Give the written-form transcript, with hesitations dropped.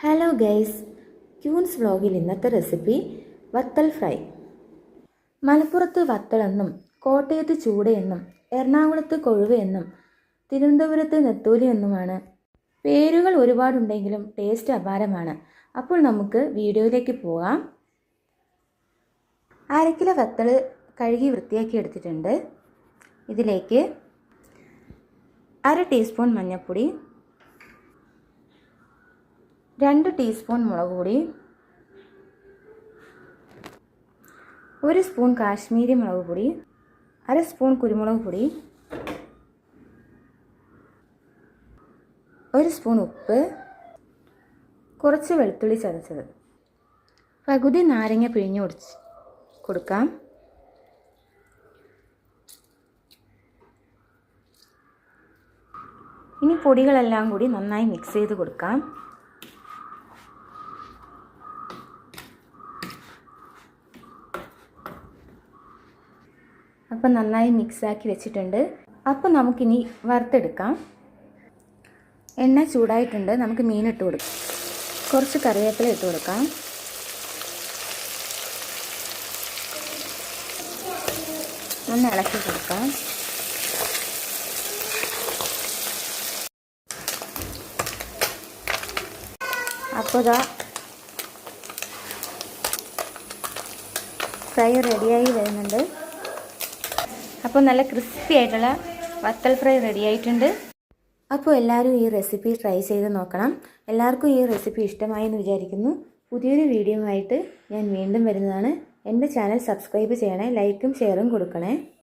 Hello guys, ക്യൂൻസ് വ്ലോഗിൽ ഇന്നത്തെ recipe വത്തൽ fry. മലപ്പുറത്ത് വത്തളെന്നും കോട്ടയത്ത് ചൂടയെന്നും എറണാകുളത്ത് കൊഴുവയെന്നും തിരുവനന്തപുരത്ത് നെത്തോലി എന്നുമാണ് പേരുകൾ. ഒരുപാടുണ്ടെങ്കിലും ടേസ്റ്റ് അപാരമാണ്. അപ്പോൾ നമുക്ക് വീഡിയോയിലേക്ക് പോകാം. 1/2 കിലോ വത്തൽ കഴുകി വൃത്തിയാക്കി എടുത്തിട്ടുണ്ട്. ഇതിലേക്ക് 1/2 ടീസ്പൂൺ മഞ്ഞൾപ്പൊടി, 2 ടീസ്പൂൺ മുളക് പൊടി, 1 സ്പൂൺ കാശ്മീരി മുളക് പൊടി, 1/2 സ്പൂൺ കുരുമുളക് പൊടി, 1 സ്പൂൺ ഉപ്പ്, കുറച്ച് വെളുത്തുള്ളി ചതച്ചത്, പകുതി നാരങ്ങ പിഴിഞ്ഞ് കൊടുക്കാം. ഇനി പൊടികളെല്ലാം കൂടി നന്നായി മിക്സ് ചെയ്ത് കൊടുക്കാം. അപ്പം നന്നായി മിക്സാക്കി വെച്ചിട്ടുണ്ട്. അപ്പം നമുക്കിനി വറുത്തെടുക്കാം. എണ്ണ ചൂടായിട്ടുണ്ട്. നമുക്ക് മീൻ ഇട്ട് കൊടുക്കാം. കുറച്ച് കറിവേപ്പില ഇട്ട് കൊടുക്കാം. ഒന്ന് ഇളക്കി കൊടുക്കാം. അപ്പോൾ ഇതാ ഫ്രൈ റെഡിയായി വരുന്നുണ്ട്. അപ്പോൾ നല്ല ക്രിസ്പി ആയിട്ടുള്ള വത്തൽ ഫ്രൈ റെഡി ആയിട്ടുണ്ട്. അപ്പോൾ എല്ലാവരും ഈ റെസിപ്പി ട്രൈ ചെയ്ത് നോക്കണം. എല്ലാവർക്കും ഈ റെസിപ്പി ഇഷ്ടമായി എന്ന് വിചാരിക്കുന്നു. പുതിയൊരു വീഡിയോ ആയിട്ട് ഞാൻ വീണ്ടും വരുന്നതാണ്. എൻ്റെ ചാനൽ സബ്സ്ക്രൈബ് ചെയ്യണേ, ലൈക്കും ഷെയറും കൊടുക്കണേ.